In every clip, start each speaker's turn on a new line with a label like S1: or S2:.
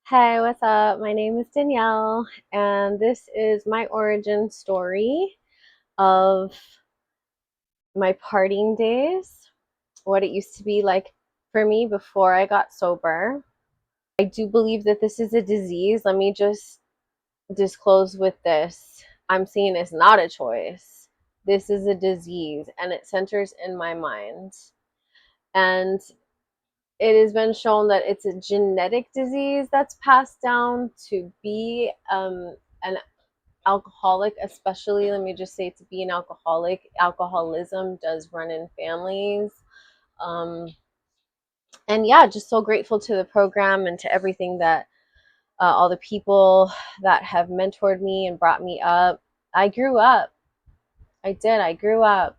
S1: Hey, what's up? My name is Danielle, and this is my origin story of my partying days, what it used to be like for me before I got sober. I do believe that this is a disease. Let me just disclose with this. I'm seeing it's not a choice. This is a disease, and it centers in my mind. And it has been shown that it's a genetic disease that's passed down to be an alcoholic, especially, let me just say, to be an alcoholic. Alcoholism does run in families. Um, and yeah, just so grateful to the program and to everything that all the people that have mentored me and brought me up. I grew up. I did. I grew up.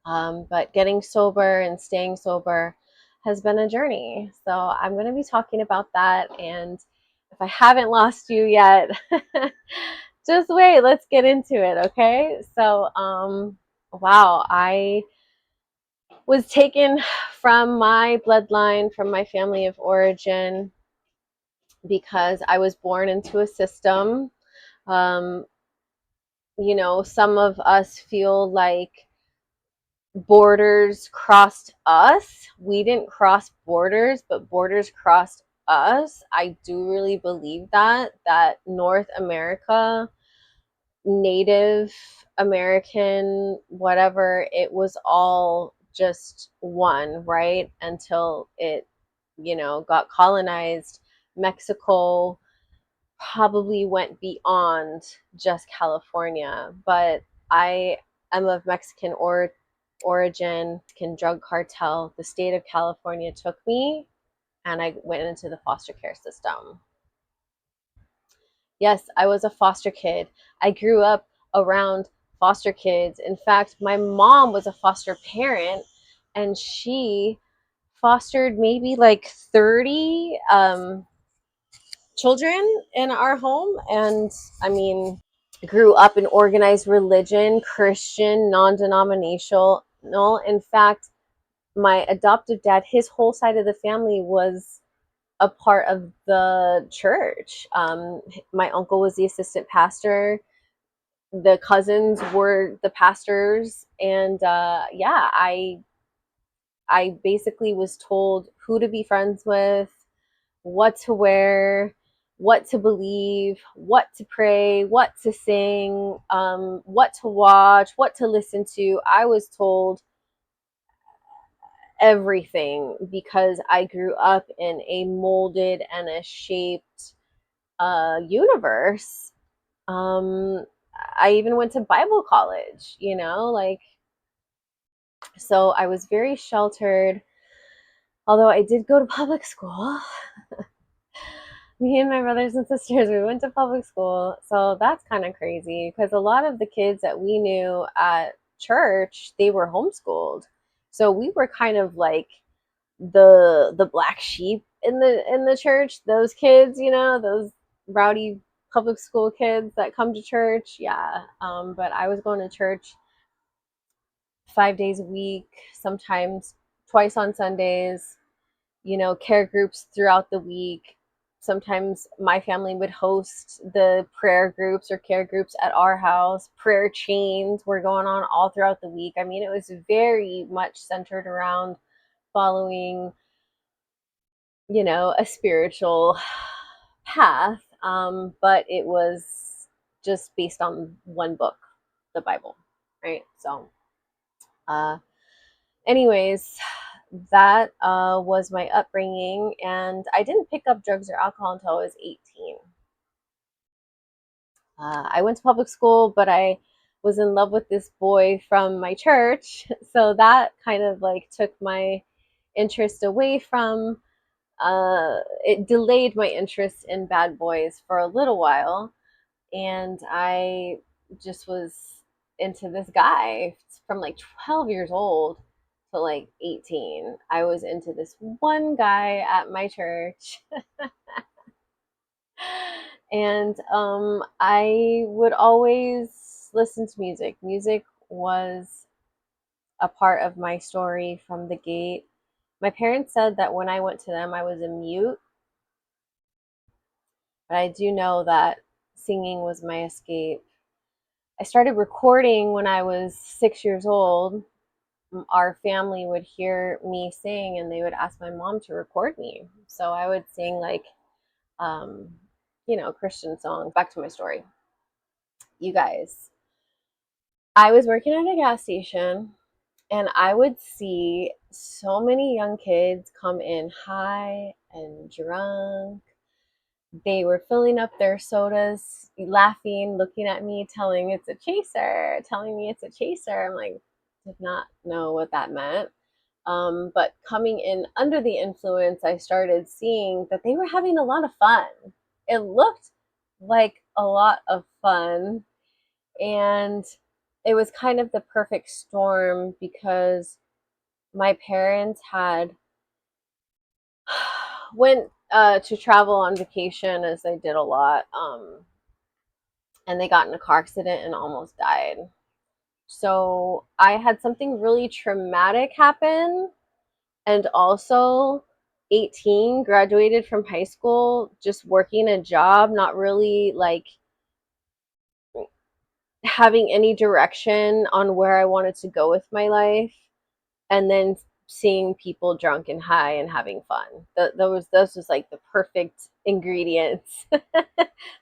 S1: But getting sober and staying sober has been a journey. So I'm going to be talking about that. And if I haven't lost you yet, just wait, let's get into it, okay? So, wow, I was taken from my bloodline, from my family of origin, because I was born into a system. Um, some of us feel like borders crossed us. We didn't cross borders, but borders crossed us. I do really believe that North America, Native American, whatever, it was all just one, right? Until it, got colonized. Mexico probably went beyond just California, but I am of Mexican origin, Mexican drug cartel. The state of California took me, and I went into the foster care system. Yes, I was a foster kid. I grew up around foster kids. In fact, my mom was a foster parent, and she fostered maybe like 30 children in our home. And I mean, grew up in organized religion, Christian, non-denominational. No, in fact, my adoptive dad, his whole side of the family was a part of the church. My uncle was the assistant pastor. The cousins were the pastors, and yeah, I basically was told who to be friends with, what to wear, what to believe, what to pray, what to sing, what to watch, what to listen to. I was told everything because I grew up in a molded and a shaped universe. Um, I even went to Bible college, so I was very sheltered. Although I did go to public school, me and my brothers and sisters, we went to public school. So that's kind of crazy because a lot of the kids that we knew at church, they were homeschooled. So we were kind of like the black sheep in the church. Those kids, those rowdy public school kids that come to church. Yeah. But I was going to church 5 days a week, sometimes twice on Sundays, care groups throughout the week. Sometimes my family would host the prayer groups or care groups at our house. Prayer chains were going on all throughout the week. I mean, it was very much centered around following, a spiritual path, but it was just based on one book, the Bible, right? So, uh, anyways, that was my upbringing, and I didn't pick up drugs or alcohol until I was 18. I went to public school, but I was in love with this boy from my church, so that kind of like took my interest away from. It delayed my interest in bad boys for a little while, and I just was into this guy from like 12 years old to like 18. I was into this one guy at my church. And I would always listen to music. Music was a part of my story from the gate. My parents said that when I went to them, I was a mute. but I do know that singing was my escape. I started recording when I was 6 years old. Our family would hear me sing and they would ask my mom to record me. So I would sing like, um, Christian songs. Back to my story. You guys, I was working at a gas station and I would see so many young kids come in high and drunk. They were filling up their sodas, laughing, looking at me, telling me it's a chaser. I'm like, did not know what that meant. But coming in under the influence, I started seeing that they were having a lot of fun. It looked like a lot of fun. And it was kind of the perfect storm because my parents had went to travel on vacation, as they did a lot, and they got in a car accident and almost died. So I had something really traumatic happen, and also 18, graduated from high school, just working a job, not really like having any direction on where I wanted to go with my life, and then seeing people drunk and high and having fun. Those was like the perfect ingredients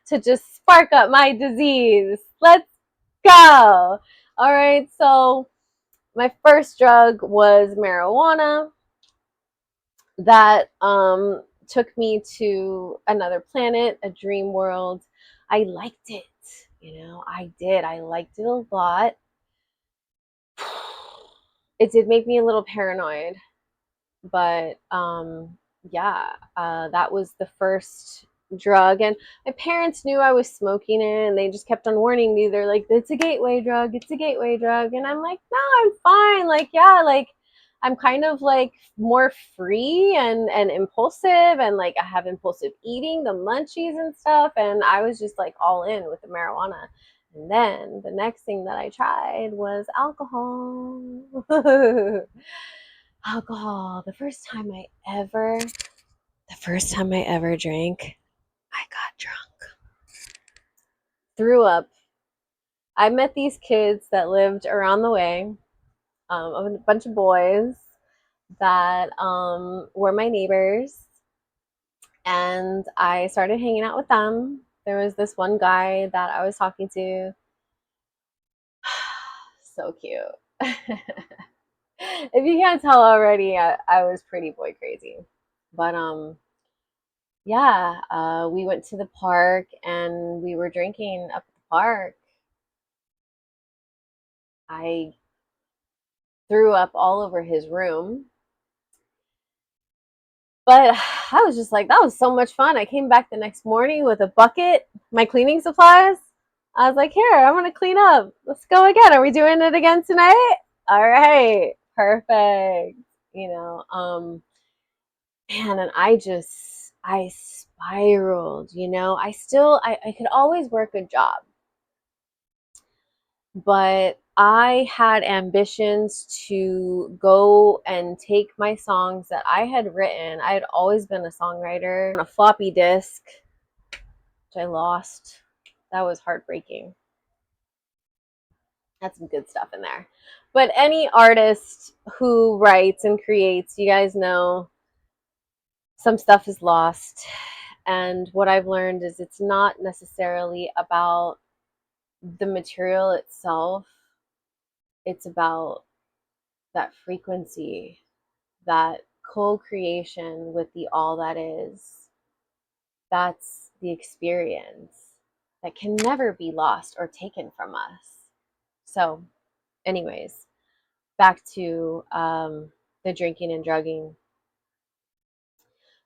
S1: to just spark up my disease. Let's go. All right, so my first drug was marijuana. That took me to another planet, a dream world. I liked it, I did. I liked it a lot. It did make me a little paranoid, but yeah, that was the first drug, and my parents knew I was smoking it, and they just kept on warning me. They're like, it's a gateway drug, it's a gateway drug, and I'm like, no, I'm fine. Like, yeah, like I'm kind of like more free and impulsive, and like I have impulsive eating, the munchies and stuff, and I was just like all in with the marijuana. And then the next thing that I tried was alcohol. Alcohol. The first time I ever drank, I got drunk. Threw up. I met these kids that lived around the way, a bunch of boys that were my neighbors, and I started hanging out with them. There was this one guy that I was talking to. So cute. If you can't tell already, I was pretty boy crazy. But yeah, we went to the park and we were drinking up at the park. I threw up all over his room. But I was just like, that was so much fun. I came back the next morning with a bucket, my cleaning supplies. I was like, here, I'm going to clean up. Let's go again. Are we doing it again tonight? All right. Perfect. You know, man, and I spiraled, I could always work a job, but I had ambitions to go and take my songs that I had written. I had always been a songwriter on a floppy disk, which I lost. That was heartbreaking. Had some good stuff in there. But any artist who writes and creates, you guys know some stuff is lost. And what I've learned is it's not necessarily about the material itself, it's about that frequency, that co-creation with the all that is. That's the experience that can never be lost or taken from us. So, anyways, back to the drinking and drugging.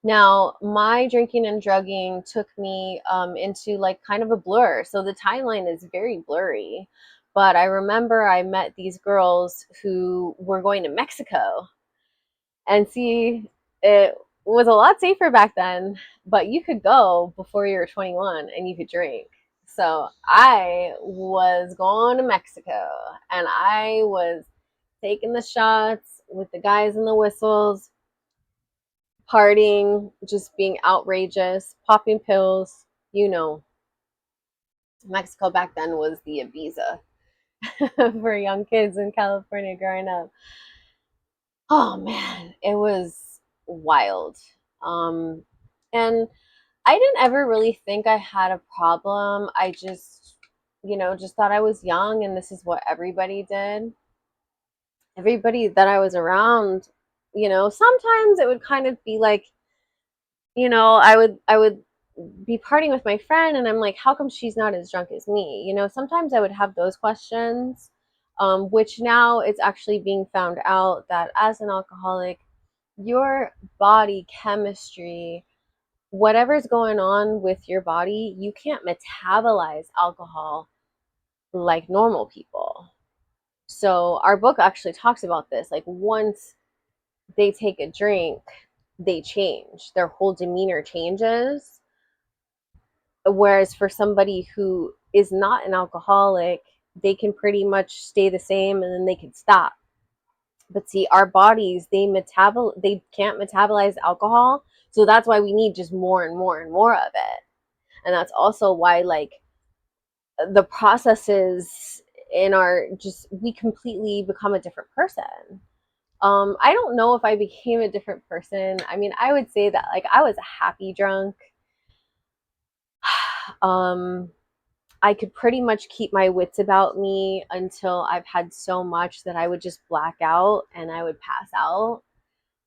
S1: Now, my drinking and drugging took me into like kind of a blur. So the timeline is very blurry. But I remember I met these girls who were going to Mexico. And see, it was a lot safer back then, but you could go before you were 21 and you could drink. So I was going to Mexico and I was taking the shots with the guys and the whistles, partying, just being outrageous, popping pills. you know, Mexico back then was the Ibiza for young kids in California growing up. Oh man, it was wild. Um, and I didn't ever really think I had a problem. I just, just thought I was young and this is what everybody did. Everybody that I was around, sometimes it would kind of be like, I would be partying with my friend and I'm like, how come she's not as drunk as me? Sometimes I would have those questions, which now it's actually being found out that as an alcoholic, your body chemistry, whatever's going on with your body, you can't metabolize alcohol like normal people. So our book actually talks about this. Like once they take a drink, they change. Their whole demeanor changes. Whereas for somebody who is not an alcoholic, they can pretty much stay the same and then they can stop. But see, our bodies, they can't metabolize alcohol. So that's why we need just more and more and more of it. And that's also why like the processes in our just we completely become a different person. I don't know if I became a different person. I mean, I would say that like I was a happy drunk. um I could pretty much keep my wits about me until I've had so much that I would just black out and I would pass out.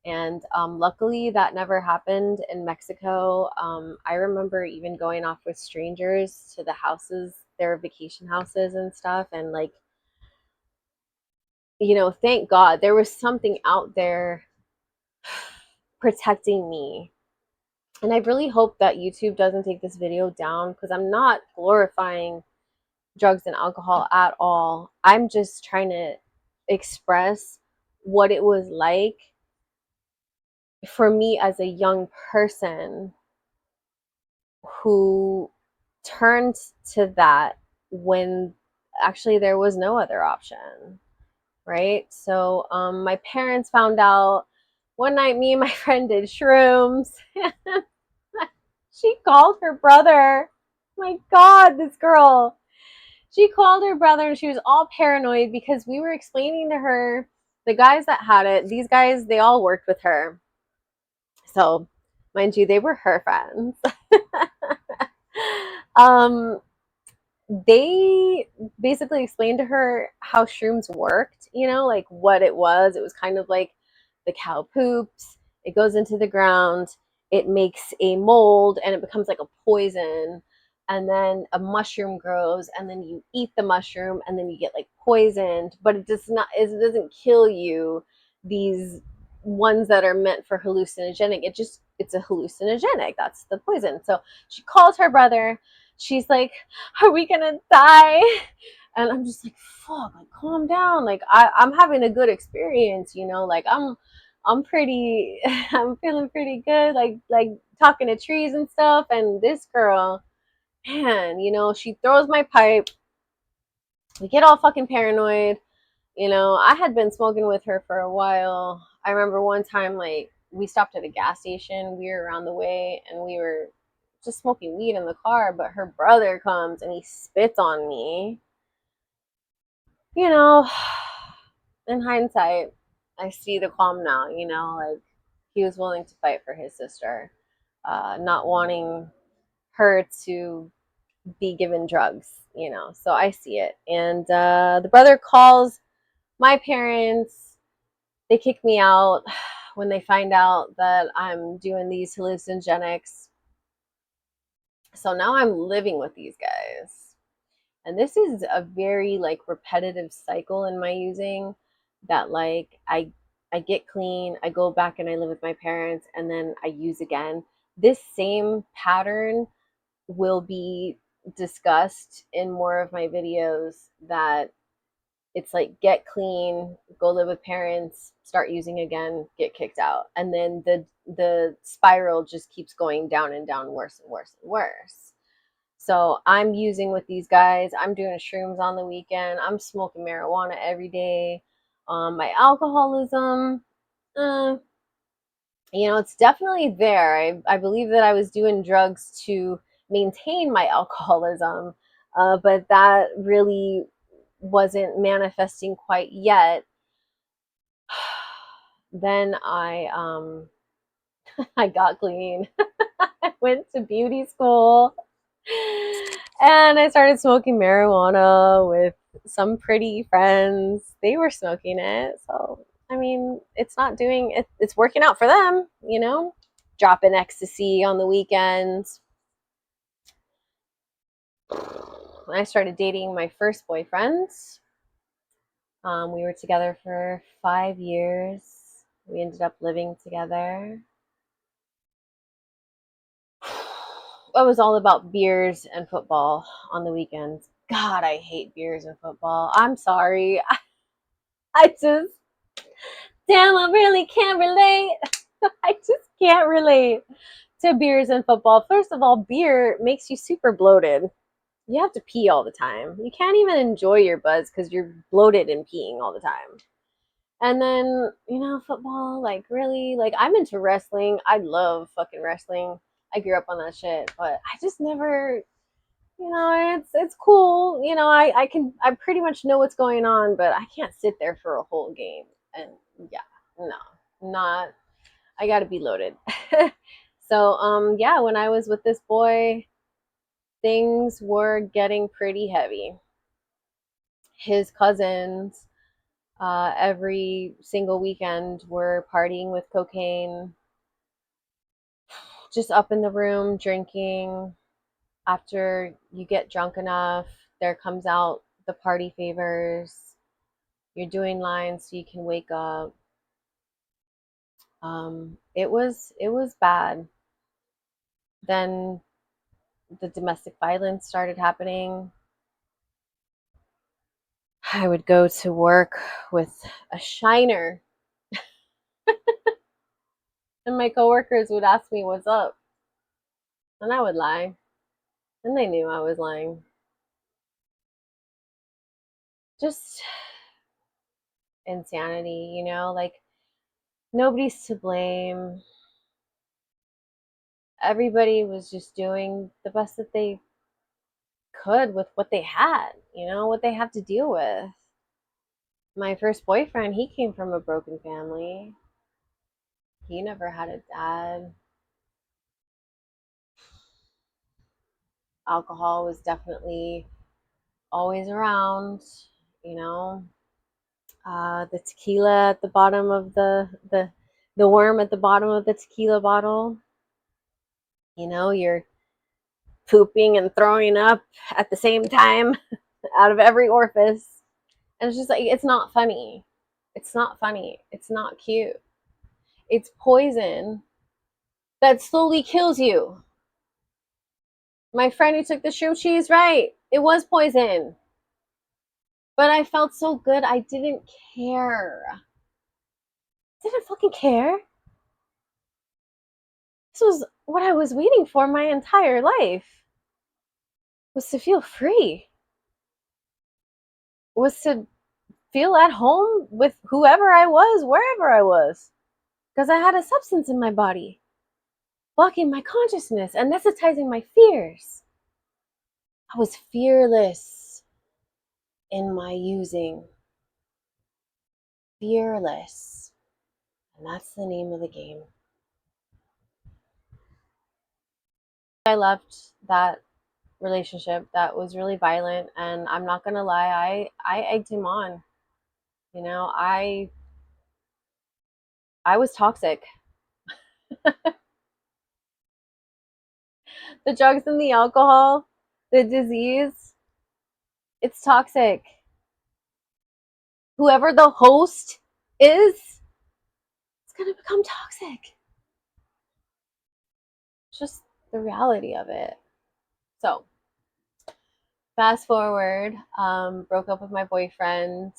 S1: And luckily, that never happened in Mexico. I remember even going off with strangers to the houses, their vacation houses and stuff. And like, thank God there was something out there protecting me. And I really hope that YouTube doesn't take this video down because I'm not glorifying drugs and alcohol at all. I'm just trying to express what it was like for me as a young person who turned to that when actually there was no other option, right? So my parents found out one night. Me and my friend did shrooms. She called her brother. My God, this girl. She called her brother and she was all paranoid because we were explaining to her the guys that had it. These guys, they all worked with her. So, mind you, they were her friends. um, they basically explained to her how shrooms worked, like what it was. It was kind of like the cow poops, it goes into the ground, it makes a mold, and it becomes like a poison. And then a mushroom grows, and then you eat the mushroom, and then you get like poisoned, but it doesn't kill you. These ones that are meant for hallucinogenic, it's a hallucinogenic. That's the poison. So she called her brother. She's like, are we gonna die? And I'm just like, fuck, like calm down. Like I'm having a good experience, like I'm pretty I'm feeling pretty good, like talking to trees and stuff. And this girl, man, she throws my pipe. We get all fucking paranoid. I had been smoking with her for a while. I remember one time, like, we stopped at a gas station. We were around the way and we were just smoking weed in the car, but her brother comes and he spits on me. You know, in hindsight, I see the calm now, like he was willing to fight for his sister, not wanting her to be given drugs, so I see it. And the brother calls my parents. They kick me out when they find out that I'm doing these hallucinogenics. So now I'm living with these guys. And this is a very like repetitive cycle in my using that like I get clean, I go back and I live with my parents and then I use again. This same pattern will be discussed in more of my videos, that it's like get clean, go live with parents, start using again, get kicked out. And then the spiral just keeps going down and down, worse and worse and worse. So I'm using with these guys. I'm doing shrooms on the weekend. I'm smoking marijuana every day. My alcoholism, it's definitely there. I believe that I was doing drugs to maintain my alcoholism, but that really wasn't manifesting quite yet. Then I got clean. I went to beauty school and I started smoking marijuana with some pretty friends. They were smoking it. So, I mean, it's not doing it, it's working out for them, you know? Dropping ecstasy on the weekends. When I started dating my first boyfriend, we were together for 5 years. We ended up living together. It was all about beers and football on the weekends. God, I hate beers and football. I'm sorry. I just, damn, I really can't relate. I just can't relate to beers and football. First of all, beer makes you super bloated. You have to pee all the time. You can't even enjoy your buzz because you're bloated and peeing all the time. And then, football, like, really, like, I'm into wrestling. I love fucking wrestling. I grew up on that shit, but I just never, it's cool. I pretty much know what's going on, but I can't sit there for a whole game. And yeah, no, not, I gotta be loaded. So, yeah, when I was with this boy, things were getting pretty heavy. His cousins, every single weekend were partying with cocaine, just up in the room drinking. After you get drunk enough, there comes out the party favors. You're doing lines so you can wake up. It was bad. Then the domestic violence started happening. I would go to work with a shiner, and my coworkers would ask me what's up, and I would lie, and they knew I was lying. Just insanity, like nobody's to blame. Everybody was just doing the best that they could with what they had, what they have to deal with. My first boyfriend, he came from a broken family. He never had a dad. Alcohol was definitely always around, you know. The tequila at the bottom of the worm at the bottom of the tequila bottle. You're pooping and throwing up at the same time out of every orifice. And it's just like, it's not funny. It's not funny. It's not cute. It's poison that slowly kills you. My friend who took the shrimp cheese, right? It was poison. But I felt so good, I didn't care. Didn't fucking care. This was what I was waiting for my entire life. Was to feel free. Was to feel at home with whoever I was, wherever I was. Because I had a substance in my body, blocking my consciousness, anesthetizing my fears. I was fearless in my using. Fearless. And that's the name of the game. I left that relationship that was really violent, and I'm not gonna lie, I egged him on. I was toxic. The drugs and the alcohol, the disease, it's toxic. Whoever the host is, it's gonna become toxic. It's just the reality of it. So, fast forward, broke up with my boyfriend,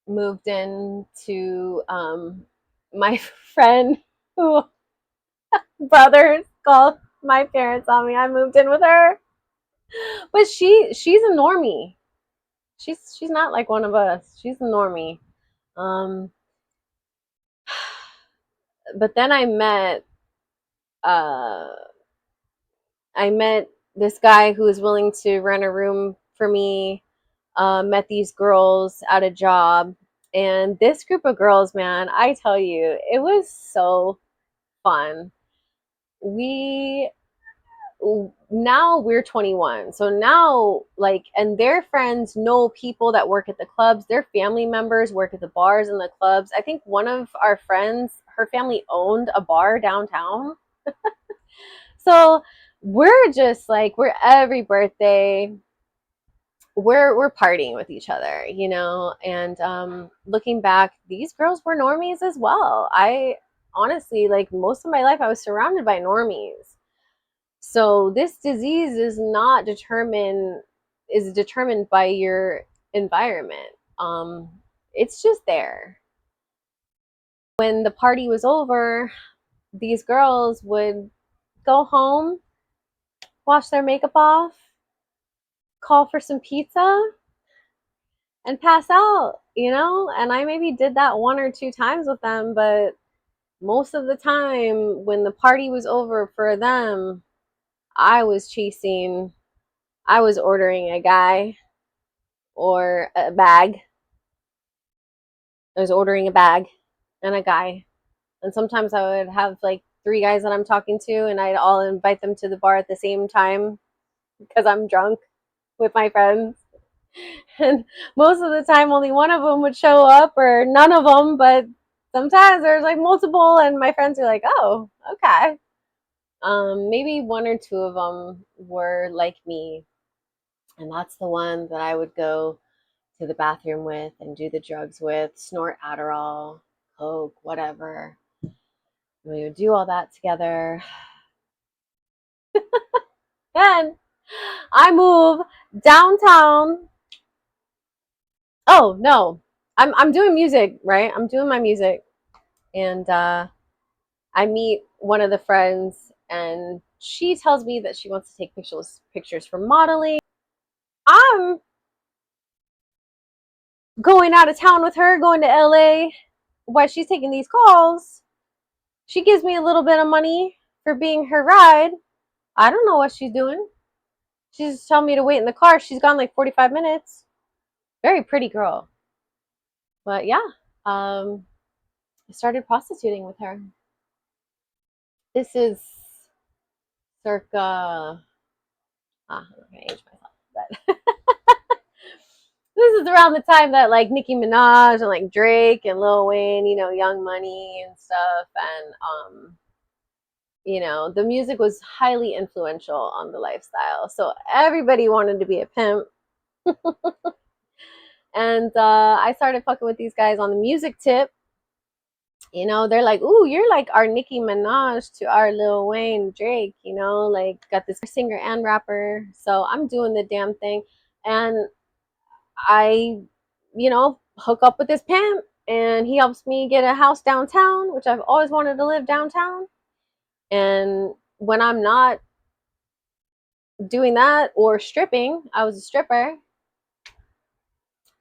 S1: moved into my friend who brothers called my parents on me. I moved in with her, but she's a normie. She's not like one of us. She's a normie. Um, but then I met uh, I met this guy who was willing to rent a room for me, met these girls at a job. And this group of girls, man, I tell you, it was so fun. We Now we're 21. So now, like, and their friends know people that work at the clubs. Their family members work at the bars and the clubs. I think one of our friends, her family owned a bar downtown. So we're just like, we're every birthday, we're partying with each other, you know. And looking back, these girls were normies as well. I honestly, like, most of my life I was surrounded by normies. So this disease is determined by your environment. It's just there. When the party was over, these girls would go home, wash their makeup off, call for some pizza, and pass out, you know? And I maybe did that one or two times with them, but most of the time when the party was over for them, I was chasing, I was ordering a guy or a bag. I was ordering a bag and a guy. And sometimes I would have like three guys that I'm talking to, and I'd all invite them to the bar at the same time because I'm drunk with my friends. And most of the time, only one of them would show up, or none of them. But sometimes there's like multiple, and my friends are like, "Oh, okay." Maybe one or two of them were like me, and that's the one that I would go to the bathroom with and do the drugs with, snort Adderall, Coke, whatever. We would do all that together. Then I move downtown. Oh no, I'm doing music, right? I'm doing my music, and I meet one of the friends, and she tells me that she wants to take pictures for modeling. I'm going out of town with her, going to LA while she's taking these calls. She gives me a little bit of money for being her ride. I don't know what she's doing. She's just telling me to wait in the car. She's gone like 45 minutes. Very pretty girl. But yeah, I started prostituting with her. This is circa, I'm not gonna age myself, but this is around the time that like Nicki Minaj and like Drake and Lil Wayne, you know, Young Money and stuff, and you know, the music was highly influential on the lifestyle. So everybody wanted to be a pimp. And I started fucking with these guys on the music tip. You know, they're like, "Ooh, you're like our Nicki Minaj to our Lil Wayne, Drake." You know, like got this singer and rapper. So I'm doing the damn thing, and I, you know, hook up with this pimp, and he helps me get a house downtown, which I've always wanted to live downtown. And when I'm not doing that or stripping, I was a stripper.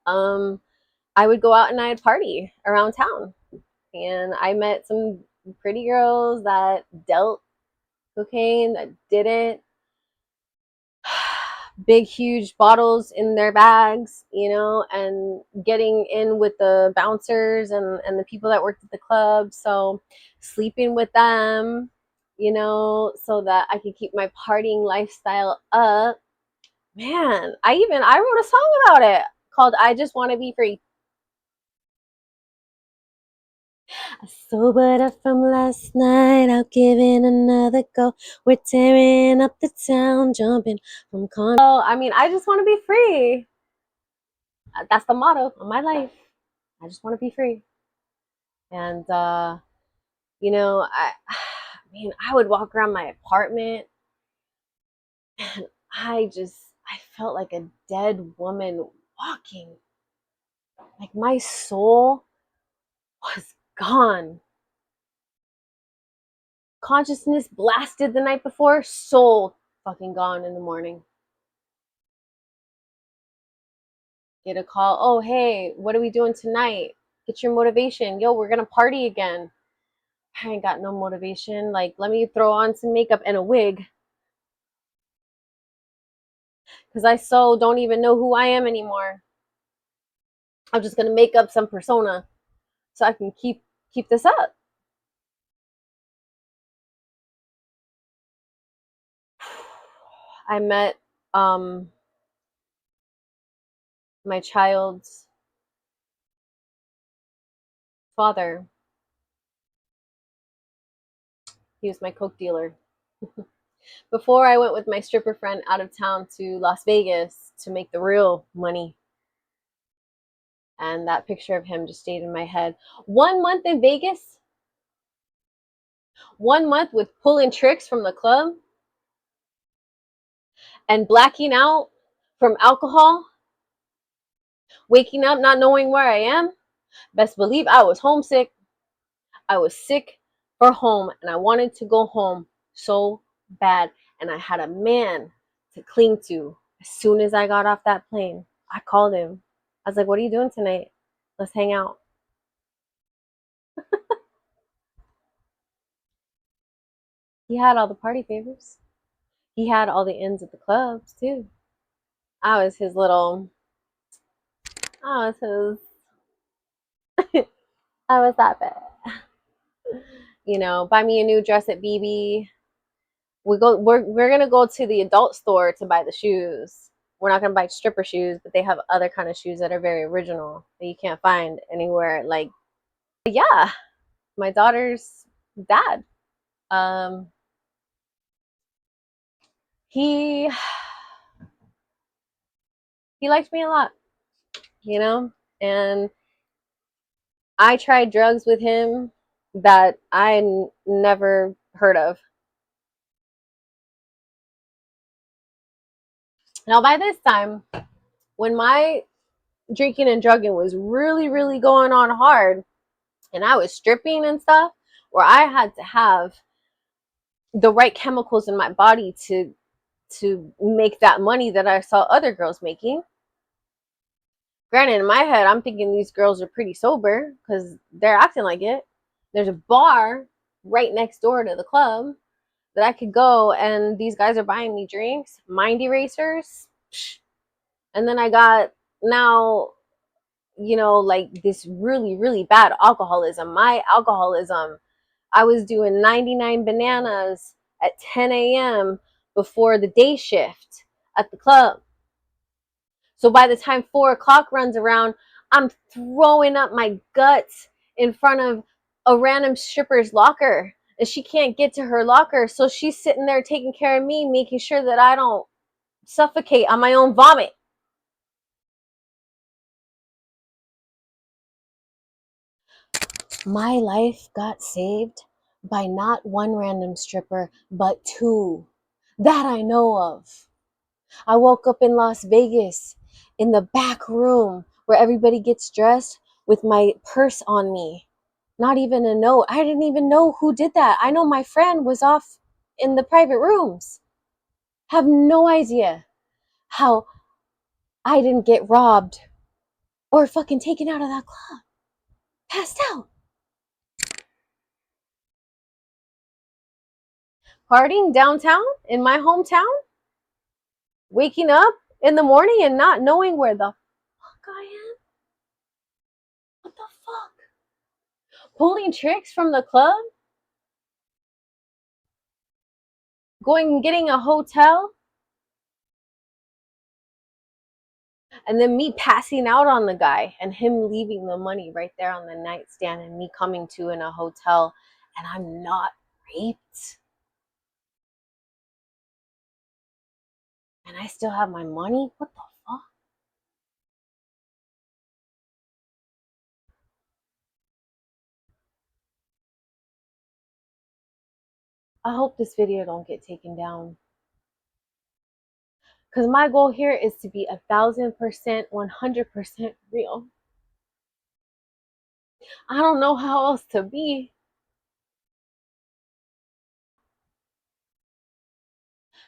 S1: Um, I would go out and I'd party around town, and I met some pretty girls that dealt cocaine, that didn't. Big huge bottles in their bags, you know, and getting in with the bouncers and the people that worked at the club. So sleeping with them, you know, so that I could keep my partying lifestyle up. Man, I wrote a song about it called I Just Want to Be Free. I sobered up from last night, out giving another go. We're tearing up the town, jumping from con. Oh, I mean, I just want to be free. That's the motto of my life. I just want to be free. And you know, I mean, I would walk around my apartment, and I felt like a dead woman walking. Like my soul was gone. Consciousness blasted the night before, soul fucking gone in the morning. Get a call, "Oh, hey, what are we doing tonight? Get your motivation. Yo, we're gonna party again." I ain't got no motivation. Like, let me throw on some makeup and a wig. because I so don't even know who I am anymore. I'm just gonna make up some persona so I can keep this up. I met my child's father. He was my coke dealer. Before I went with my stripper friend out of town to Las Vegas to make the real money. And that picture of him just stayed in my head. 1 month in Vegas, 1 month with pulling tricks from the club and blacking out from alcohol, waking up not knowing where I am. Best believe I was homesick. I was sick for home and I wanted to go home so bad. And I had a man to cling to. As soon as I got off that plane, I called him. I was like, what are you doing tonight? Let's hang out. He had all the party favors. He had all the ends at the clubs too. I was his little, I was his, I was that bad. Buy me a new dress at BB. We're gonna go to the adult store to buy the shoes. We're not gonna buy stripper shoes, but they have other kind of shoes that are very original that you can't find anywhere. Like, yeah, my daughter's dad. Um, he he liked me a lot, and I tried drugs with him that I never heard of. Now, by this time, when my drinking and drugging was really, really going on hard, and I was stripping and stuff, where I had to have the right chemicals in my body to make that money that I saw other girls making. Granted, in my head, I'm thinking these girls are pretty sober because they're acting like it. There's a bar right next door to the club that I could go, and these guys are buying me drinks, mind erasers. And then I got now, like this really, really bad alcoholism. My alcoholism, I was doing 99 bananas at 10 a.m. before the day shift at the club. So by the time 4 o'clock runs around, I'm throwing up my guts in front of a random stripper's locker. And she can't get to her locker. So she's sitting there taking care of me, making sure that I don't suffocate on my own vomit. My life got saved by not one random stripper, but two that I know of. I woke up in Las Vegas in the back room where everybody gets dressed with my purse on me. Not even a note. I didn't even know who did that. I know my friend was off in the private rooms. Have no idea how I didn't get robbed or fucking taken out of that club. Passed out. Partying downtown in my hometown, waking up in the morning and not knowing where the fuck I am. What the fuck? Pulling tricks from the club, going and getting a hotel, and then me passing out on the guy and him leaving the money right there on the nightstand and me coming to in a hotel and I'm not raped. And I still have my money? What the fuck? I hope this video don't get taken down. Because my goal here is to be 1,000%, 100% real. I don't know how else to be.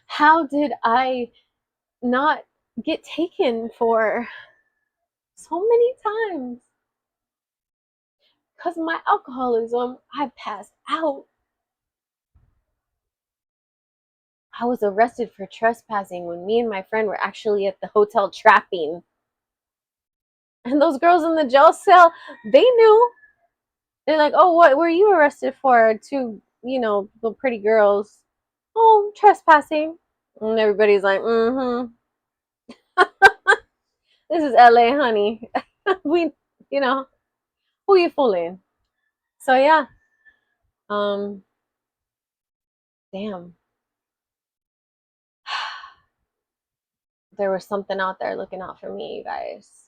S1: How did I not get taken for so many times? Because of my alcoholism, I passed out. I was arrested for trespassing when me and my friend were actually at the hotel trapping. And those girls in the jail cell, they knew. They're like, oh, what were you arrested for? Two, the pretty girls. Oh, trespassing. And everybody's like, mm-hmm. This is LA, honey. we, who you fooling? So yeah. Um, damn. There was something out there looking out for me, you guys.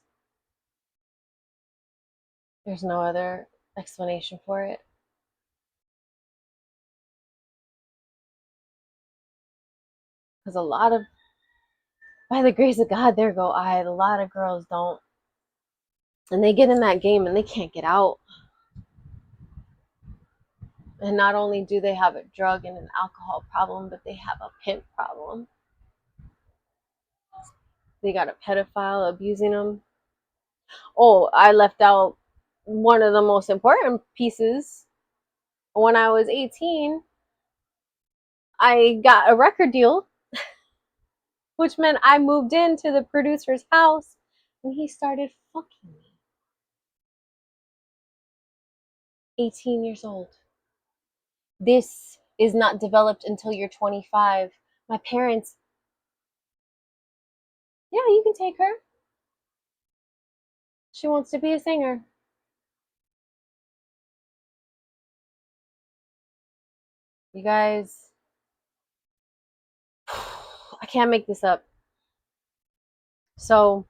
S1: There's no other explanation for it. Because by the grace of God, there go I. A lot of girls don't. And they get in that game and they can't get out. And not only do they have a drug and an alcohol problem, but they have a pimp problem. They got a pedophile abusing them. Oh, I left out one of the most important pieces. When I was 18, I got a record deal, which meant I moved into the producer's house and he started fucking me. 18 years old. This is not developed until you're 25. My parents, yeah, you can take her. She wants to be a singer. You guys, I can't make this up. So,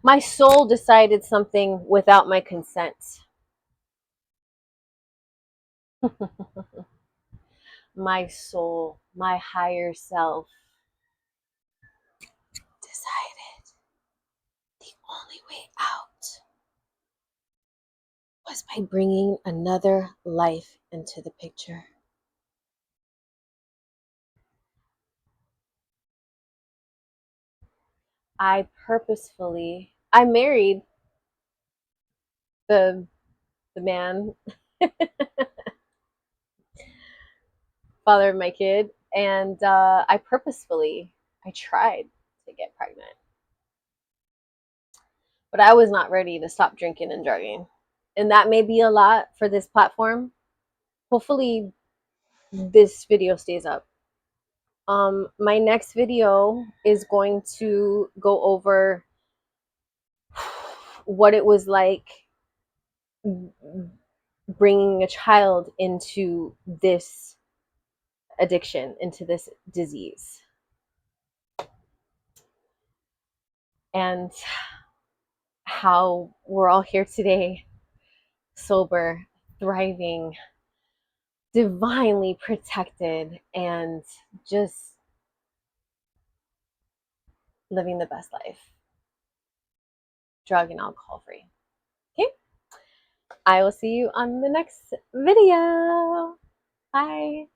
S1: my soul decided something without my consent. My soul, my higher self, decided the only way out was by bringing another life into the picture. I married the man, father of my kid, and I tried to get pregnant. But I was not ready to stop drinking and drugging. And that may be a lot for this platform. Hopefully this video stays up. My next video is going to go over what it was like bringing a child into this addiction, into this disease. And how we're all here today, sober, thriving, divinely protected, and just living the best life, drug and alcohol free. Okay, I will see you on the next video. Bye.